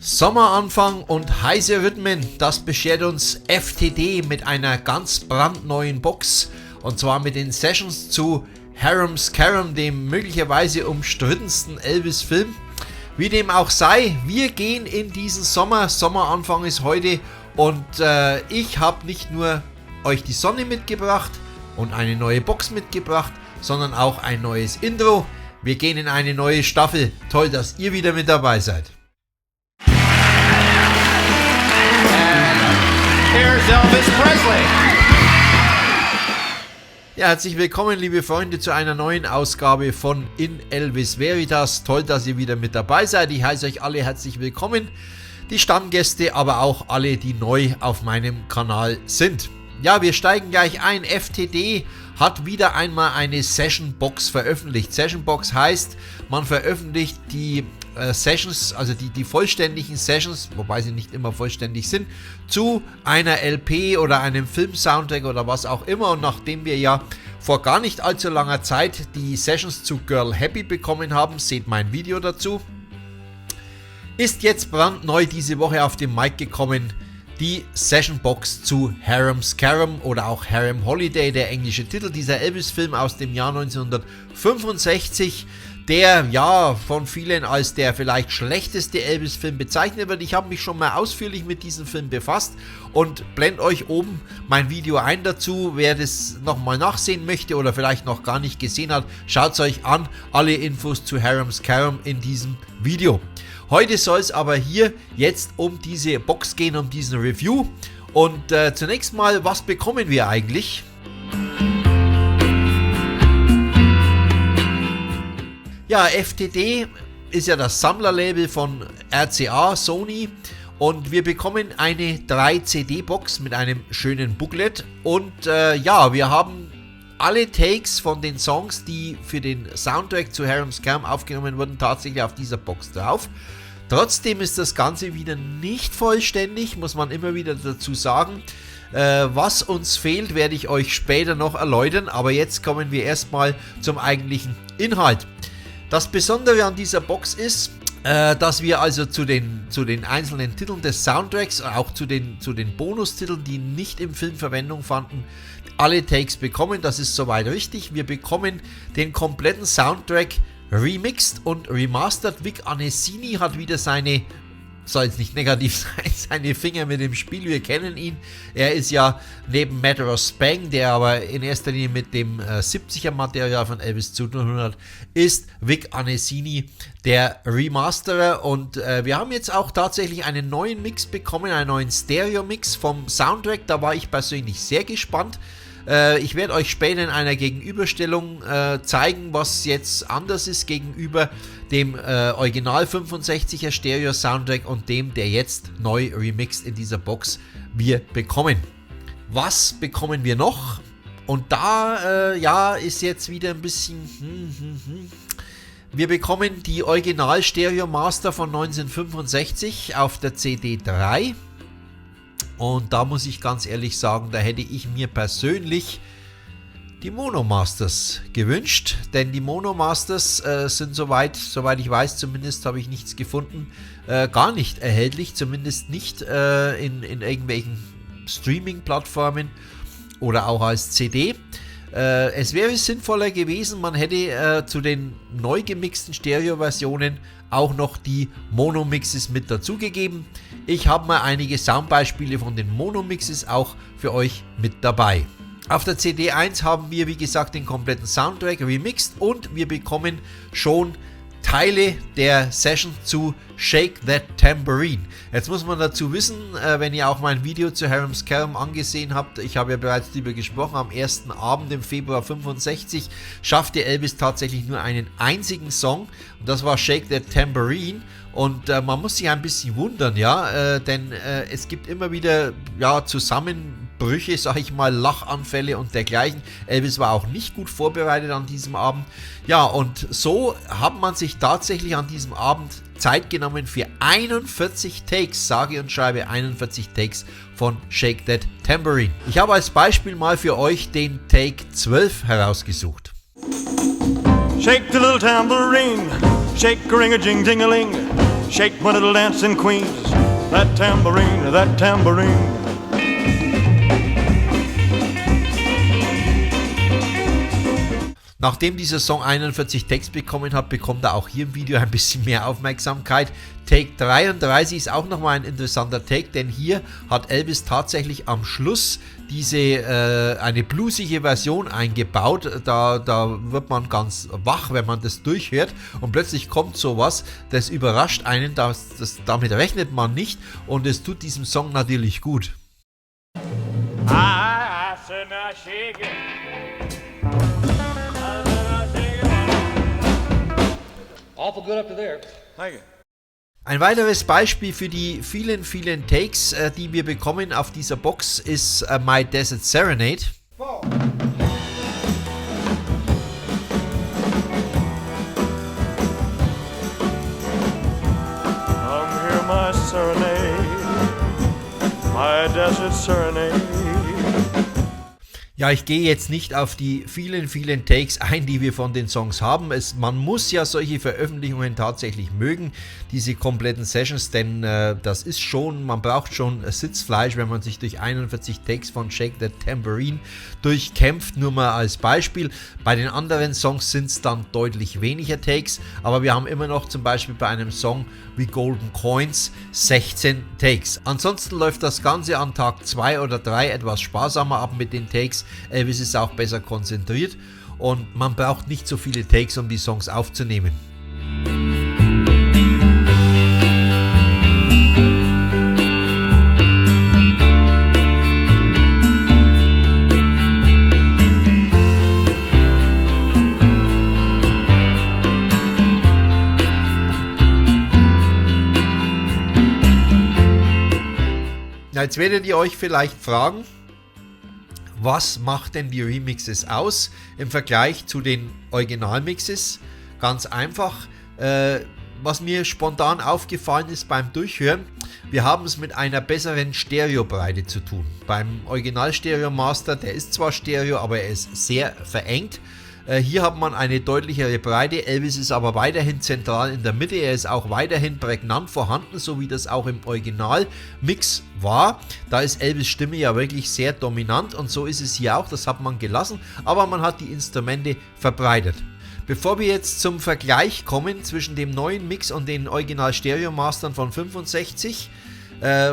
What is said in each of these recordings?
Sommeranfang und heiße Rhythmen, das beschert uns FTD mit einer ganz brandneuen Box, und zwar mit den Sessions zu Harum Scarum, dem möglicherweise umstrittensten Elvis-Film. Wie dem auch sei, wir gehen in diesen Sommer. Sommeranfang ist heute und ich habe nicht nur euch die Sonne mitgebracht und eine neue Box mitgebracht, sondern auch ein neues Intro. Wir gehen in eine neue Staffel. Toll, dass ihr wieder mit dabei seid. Here's Elvis Presley. Ja, herzlich willkommen, liebe Freunde, zu einer neuen Ausgabe von In Elvis Veritas. Toll, dass ihr wieder mit dabei seid. Ich heiße euch alle herzlich willkommen. Die Stammgäste, aber auch alle, die neu auf meinem Kanal sind. Ja, wir steigen gleich ein. FTD hat wieder einmal eine Session Box veröffentlicht. Session Box heißt, man veröffentlicht die Sessions, also die vollständigen Sessions, wobei sie nicht immer vollständig sind, zu einer LP oder einem Film-Soundtrack oder was auch immer. Und nachdem wir ja vor gar nicht allzu langer Zeit die Sessions zu Girl Happy bekommen haben, seht mein Video dazu, ist jetzt brandneu diese Woche auf den Markt gekommen die Session Box zu Harum Scarum oder auch Harem Holiday, der englische Titel dieser Elvis-Film aus dem Jahr 1965, der ja von vielen als der vielleicht schlechteste Elvis-Film bezeichnet wird. Ich habe mich schon mal ausführlich mit diesem Film befasst und blende euch oben mein Video ein dazu. Wer das nochmal nachsehen möchte oder vielleicht noch gar nicht gesehen hat, schaut es euch an. Alle Infos zu Harum Scarum in diesem Video. Heute soll es aber hier jetzt um diese Box gehen, um diesen Review. Und zunächst mal, was bekommen wir eigentlich? Ja, FTD ist ja das Sammlerlabel von RCA, Sony. Und wir bekommen eine 3-CD-Box mit einem schönen Booklet. Und ja, wir haben alle Takes von den Songs, die für den Soundtrack zu Harum Scarum aufgenommen wurden, tatsächlich auf dieser Box drauf. Trotzdem ist das Ganze wieder nicht vollständig, muss man immer wieder dazu sagen. Was uns fehlt, werde ich euch später noch erläutern, aber jetzt kommen wir erstmal zum eigentlichen Inhalt. Das Besondere an dieser Box ist, dass wir also zu den einzelnen Titeln des Soundtracks, auch zu den Bonustiteln, die nicht im Film Verwendung fanden, alle Takes bekommen. Das ist soweit richtig. Wir bekommen den kompletten Soundtrack remixed und remastered. Vic Anesini hat wieder seine, soll jetzt nicht negativ sein, seine Finger mit dem Spiel. Wir kennen ihn. Er ist ja neben Matter of Spang, der aber in erster Linie mit dem 70er Material von Elvis zu tun hat, ist Vic Anesini der Remasterer. Und wir haben jetzt auch tatsächlich einen neuen Mix bekommen, einen neuen Stereo-Mix vom Soundtrack. Da war ich persönlich sehr gespannt. Ich werde euch später in einer Gegenüberstellung zeigen, was jetzt anders ist gegenüber dem Original 65er Stereo Soundtrack und dem, der jetzt neu remixed in dieser Box wir bekommen. Was bekommen wir noch? Und da ja, ist jetzt wieder ein bisschen Wir bekommen die Original Stereo Master von 1965 auf der CD 3. Und da muss ich ganz ehrlich sagen, da hätte ich mir persönlich die Mono Masters gewünscht, denn die Mono Masters sind soweit ich weiß, zumindest habe ich nichts gefunden, gar nicht erhältlich, zumindest nicht in irgendwelchen Streaming-Plattformen oder auch als CD. Es wäre sinnvoller gewesen, man hätte zu den neu gemixten Stereo-Versionen auch noch die Mono-Mixes mit dazugegeben. Ich habe mal einige Soundbeispiele von den Mono-Mixes auch für euch mit dabei. Auf der CD 1 haben wir, wie gesagt, den kompletten Soundtrack remixed und wir bekommen schon Teile der Session zu Shake That Tambourine. Jetzt muss man dazu wissen, wenn ihr auch mein Video zu Harum Scarum angesehen habt, ich habe ja bereits darüber gesprochen, am ersten Abend im Februar 65 schaffte Elvis tatsächlich nur einen einzigen Song und das war Shake That Tambourine. Und man muss sich ein bisschen wundern, ja, denn es gibt immer wieder ja, Zusammenbrüche, sag ich mal, Lachanfälle und dergleichen. Elvis war auch nicht gut vorbereitet an diesem Abend. Ja, und so hat man sich tatsächlich an diesem Abend Zeit genommen für 41 Takes, sage und schreibe 41 Takes von Shake That Tambourine. Ich habe als Beispiel mal für euch den Take 12 herausgesucht. Shake the little tambourine, shake a ring a jing ting a ling. Shake my little dancing queens, that tambourine, that tambourine. Nachdem dieser Song 41 Takes bekommen hat, bekommt er auch hier im Video ein bisschen mehr Aufmerksamkeit. Take 33 ist auch nochmal ein interessanter Take, denn hier hat Elvis tatsächlich am Schluss eine bluesige Version eingebaut. Da wird man ganz wach, wenn man das durchhört, und plötzlich kommt sowas, das überrascht einen, damit rechnet man nicht, und es tut diesem Song natürlich gut. Awful good up to there. Thank you. Ein weiteres Beispiel für die vielen, vielen Takes, die wir bekommen auf dieser Box, ist My Desert Serenade. Come hear my serenade, my desert serenade. Ja, ich gehe jetzt nicht auf die vielen, vielen Takes ein, die wir von den Songs haben. Man muss ja solche Veröffentlichungen tatsächlich mögen, diese kompletten Sessions, denn man braucht schon Sitzfleisch, wenn man sich durch 41 Takes von Shake That Tambourine durchkämpft. Nur mal als Beispiel. Bei den anderen Songs sind es dann deutlich weniger Takes, aber wir haben immer noch zum Beispiel bei einem Song wie Golden Coins 16 Takes. Ansonsten läuft das Ganze an Tag 2 oder 3 etwas sparsamer ab mit den Takes. Elvis ist auch besser konzentriert und man braucht nicht so viele Takes, um die Songs aufzunehmen. Jetzt werdet ihr euch vielleicht fragen, was macht denn die Remixes aus im Vergleich zu den Originalmixes? Ganz einfach, was mir spontan aufgefallen ist beim Durchhören, wir haben es mit einer besseren Stereobreite zu tun. Beim Original Stereo Master, der ist zwar Stereo, aber er ist sehr verengt. Hier hat man eine deutlichere Breite. Elvis ist aber weiterhin zentral in der Mitte. Er ist auch weiterhin prägnant vorhanden, so wie das auch im Originalmix war. Da ist Elvis' Stimme ja wirklich sehr dominant und so ist es hier auch. Das hat man gelassen, aber man hat die Instrumente verbreitet. Bevor wir jetzt zum Vergleich kommen zwischen dem neuen Mix und den Original Stereo Mastern von 65,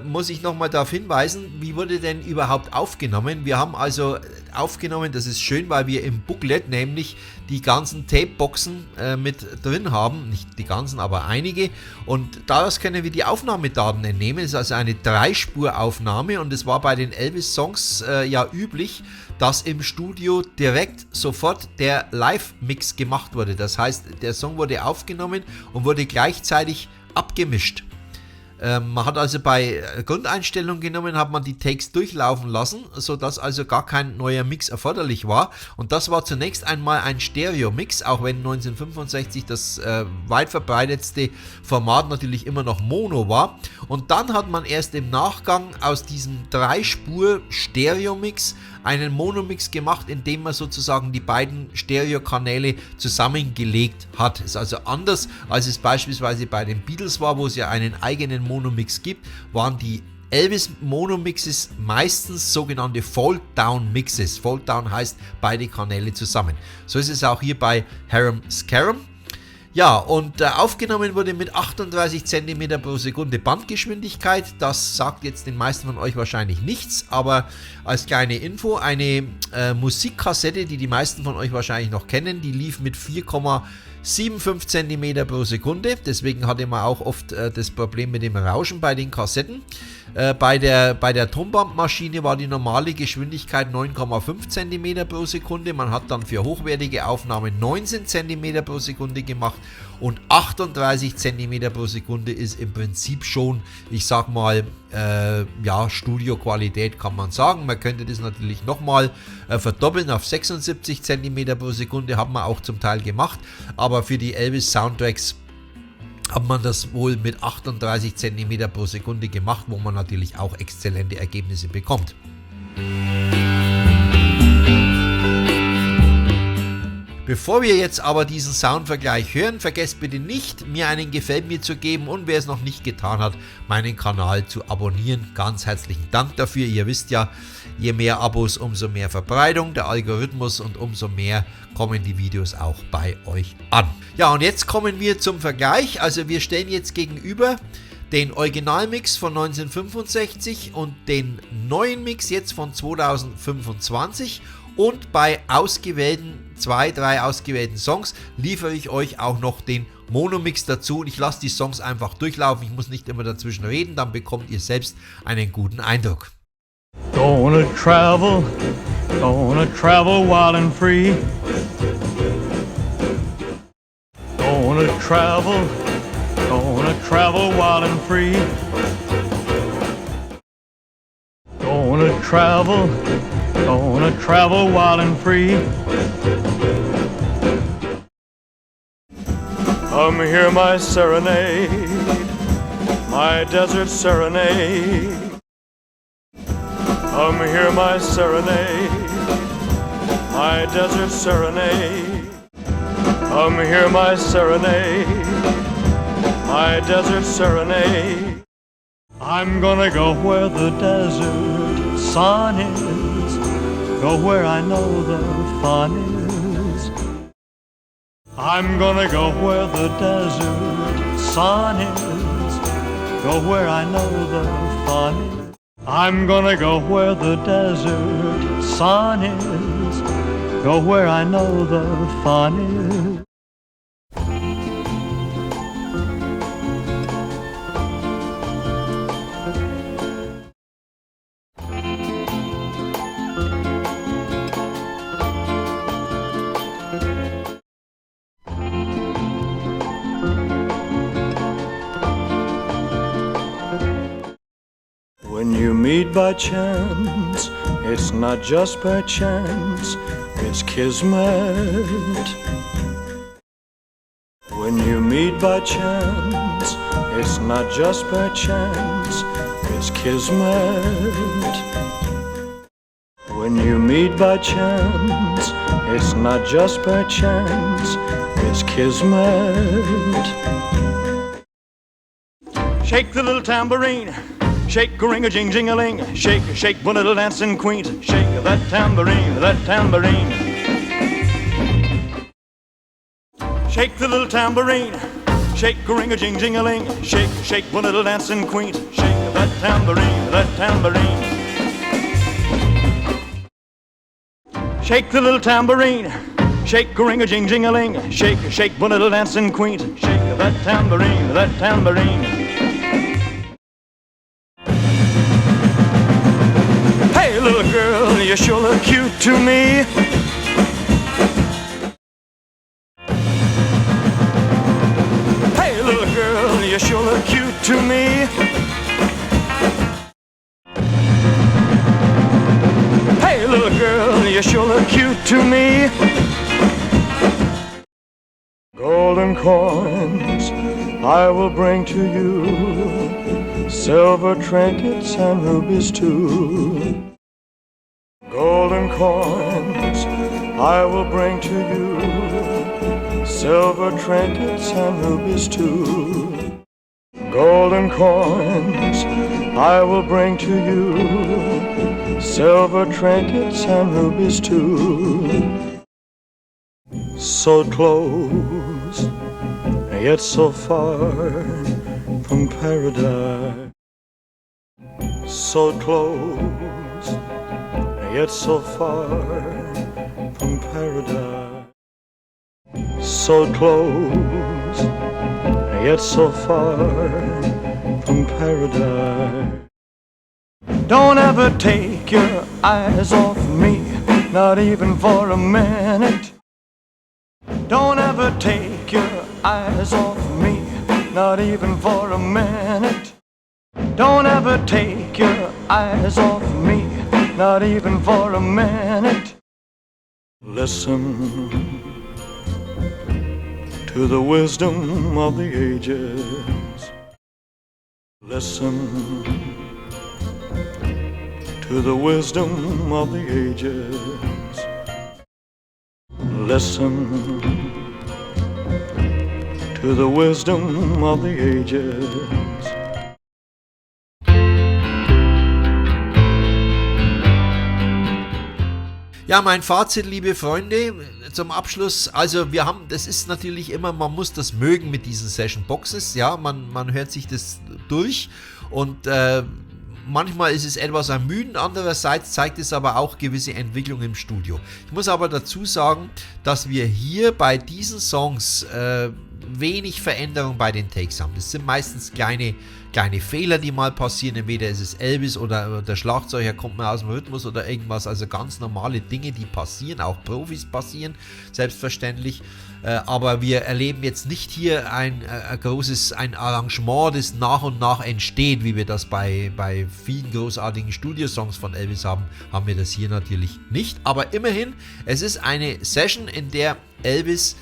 muss ich nochmal darauf hinweisen, wie wurde denn überhaupt aufgenommen. Wir haben also aufgenommen, das ist schön, weil wir im Booklet nämlich die ganzen Tapeboxen mit drin haben, nicht die ganzen, aber einige, und daraus können wir die Aufnahmedaten entnehmen. Es ist also eine 3-Spur-Aufnahme und es war bei den Elvis-Songs ja üblich, dass im Studio direkt sofort der Live-Mix gemacht wurde. Das heißt, der Song wurde aufgenommen und wurde gleichzeitig abgemischt. Man hat also bei Grundeinstellungen genommen, hat man die Takes durchlaufen lassen, sodass also gar kein neuer Mix erforderlich war. Und das war zunächst einmal ein Stereo-Mix, auch wenn 1965 das weit verbreitetste Format natürlich immer noch Mono war. Und dann hat man erst im Nachgang aus diesem 3-Spur-Stereo-Mix einen Monomix gemacht, indem man sozusagen die beiden Stereokanäle zusammengelegt hat. Ist also anders, als es beispielsweise bei den Beatles war, wo es ja einen eigenen Monomix gibt, waren die Elvis Monomixes meistens sogenannte Fold-Down Mixes. Fold-Down heißt beide Kanäle zusammen. So ist es auch hier bei Harum Scarum. Ja, und aufgenommen wurde mit 38 cm pro Sekunde Bandgeschwindigkeit. Das sagt jetzt den meisten von euch wahrscheinlich nichts, aber als kleine Info, eine Musikkassette, die die meisten von euch wahrscheinlich noch kennen, die lief mit 4,75 cm pro Sekunde. Deswegen hatte man auch oft das Problem mit dem Rauschen bei den Kassetten. Bei der Tonbandmaschine war die normale Geschwindigkeit 9,5 cm pro Sekunde. Man hat dann für hochwertige Aufnahmen 19 cm pro Sekunde gemacht und 38 cm pro Sekunde ist im Prinzip schon, ich sag mal, ja, Studioqualität kann man sagen. Man könnte das natürlich nochmal verdoppeln auf 76 cm pro Sekunde, hat man auch zum Teil gemacht, aber für die Elvis Soundtracks hat man das wohl mit 38 cm pro Sekunde gemacht, wo man natürlich auch exzellente Ergebnisse bekommt. Bevor wir jetzt aber diesen Soundvergleich hören, vergesst bitte nicht, mir einen Gefällt mir zu geben und wer es noch nicht getan hat, meinen Kanal zu abonnieren. Ganz herzlichen Dank dafür. Ihr wisst ja, je mehr Abos, umso mehr Verbreitung, der Algorithmus und umso mehr kommen die Videos auch bei euch an. Ja, und jetzt kommen wir zum Vergleich. Also wir stellen jetzt gegenüber den Originalmix von 1965 und den neuen Mix jetzt von 2025. Und bei ausgewählten, 2-3 ausgewählten Songs liefere ich euch auch noch den Monomix dazu. Und ich lasse die Songs einfach durchlaufen. Ich muss nicht immer dazwischen reden, dann bekommt ihr selbst einen guten Eindruck. Gonna travel wild and free. Gonna travel wild and free. Gonna travel wild and free. Come hear my serenade, my desert serenade. Come hear my serenade, my desert serenade. Come hear my serenade, my desert serenade. I'm gonna go where the desert sun is, go where I know the fun is. I'm gonna go where the desert sun is, go where I know the fun is. I'm gonna go where the desert sun is, go where I know the fun is. When you meet by chance, it's not just by chance, it's kismet. When you meet by chance, it's not just by chance, it's kismet. When you meet by chance, it's not just by chance, it's kismet. Shake the little tambourine, shake a-ring-a-jing-jing-a-ling, shake, shake, one little dancing queen, shake that tambourine, that tambourine. Shake the little tambourine, shake a-ring-a-jing-jing-a-ling, shake, shake, one little dancing queen, shake that tambourine, that tambourine. Shake the little tambourine, shake a-ring-a-jing-jing-a-ling, shake, shake, one little dancing queen, shake that tambourine, that tambourine. Hey little girl, you sure look cute to me. Hey little girl, you sure look cute to me. Hey little girl, you sure look cute to me. Golden coins I will bring to you, silver trinkets and rubies too. Golden coins I will bring to you, silver trinkets and rubies too. Golden coins I will bring to you, silver trinkets and rubies too. So close, yet so far from paradise. So close, yet so far from paradise. So close, yet so far from paradise. Don't ever take your eyes off me, not even for a minute. Don't ever take your eyes off me, not even for a minute. Don't ever take your eyes off me, not even for a minute. Listen to the wisdom of the ages. Listen to the wisdom of the ages. listen to the wisdom of the ages. Ja, mein Fazit, liebe Freunde, zum Abschluss, also das ist natürlich immer, man muss das mögen mit diesen Session Boxes, ja, man hört sich das durch und manchmal ist es etwas ermüdend, andererseits zeigt es aber auch gewisse Entwicklung im Studio. Ich muss aber dazu sagen, dass wir hier bei diesen Songs wenig Veränderung bei den Takes haben. Das sind meistens kleine Fehler, die mal passieren. Entweder ist es Elvis oder der Schlagzeuger kommt mal aus dem Rhythmus oder irgendwas. Also ganz normale Dinge, die passieren. Auch Profis passieren, selbstverständlich. Aber wir erleben jetzt nicht hier ein Arrangement, das nach und nach entsteht, wie wir das bei vielen großartigen Studiosongs von Elvis haben wir das hier natürlich nicht. Aber immerhin, es ist eine Session, in der Elvis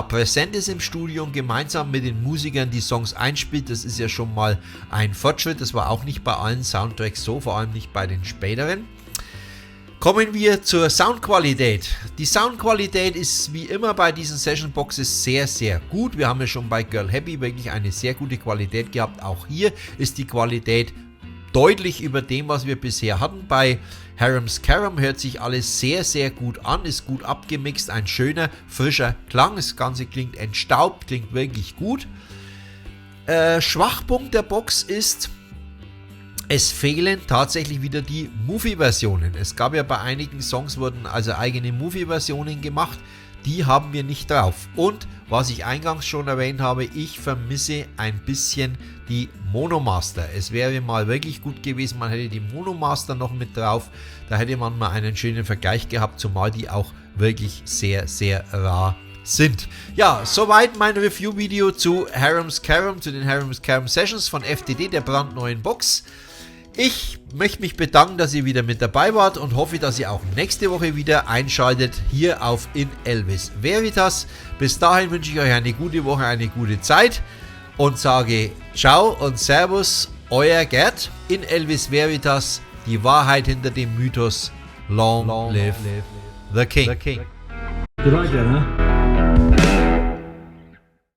präsent ist im Studio und gemeinsam mit den Musikern die Songs einspielt. Das ist ja schon mal ein Fortschritt. Das war auch nicht bei allen Soundtracks so, vor allem nicht bei den späteren. Kommen wir zur Soundqualität. Die Soundqualität ist wie immer bei diesen Session Boxes sehr, sehr gut. Wir haben ja schon bei Girl Happy wirklich eine sehr gute Qualität gehabt. Auch hier ist die Qualität deutlich über dem, was wir bisher hatten. Bei Harum Scarum hört sich alles sehr, sehr gut an, ist gut abgemixt, ein schöner, frischer Klang. Das Ganze klingt entstaubt, klingt wirklich gut. Schwachpunkt der Box ist, es fehlen tatsächlich wieder die Movie-Versionen. Es gab ja bei einigen Songs wurden also eigene Movie-Versionen gemacht. Die haben wir nicht drauf. Und was ich eingangs schon erwähnt habe, ich vermisse ein bisschen die Monomaster. Es wäre mal wirklich gut gewesen, man hätte die Monomaster noch mit drauf. Da hätte man mal einen schönen Vergleich gehabt, zumal die auch wirklich sehr, sehr rar sind. Ja, soweit mein Review-Video zu Harum Scarum, zu den Harum Scarum Sessions von FTD, der brandneuen Box. Ich möchte mich bedanken, dass ihr wieder mit dabei wart und hoffe, dass ihr auch nächste Woche wieder einschaltet hier auf In Elvis Veritas. Bis dahin wünsche ich euch eine gute Woche, eine gute Zeit und sage Ciao und Servus, euer Gerd. In Elvis Veritas, die Wahrheit hinter dem Mythos. Long live the King. You like that, huh?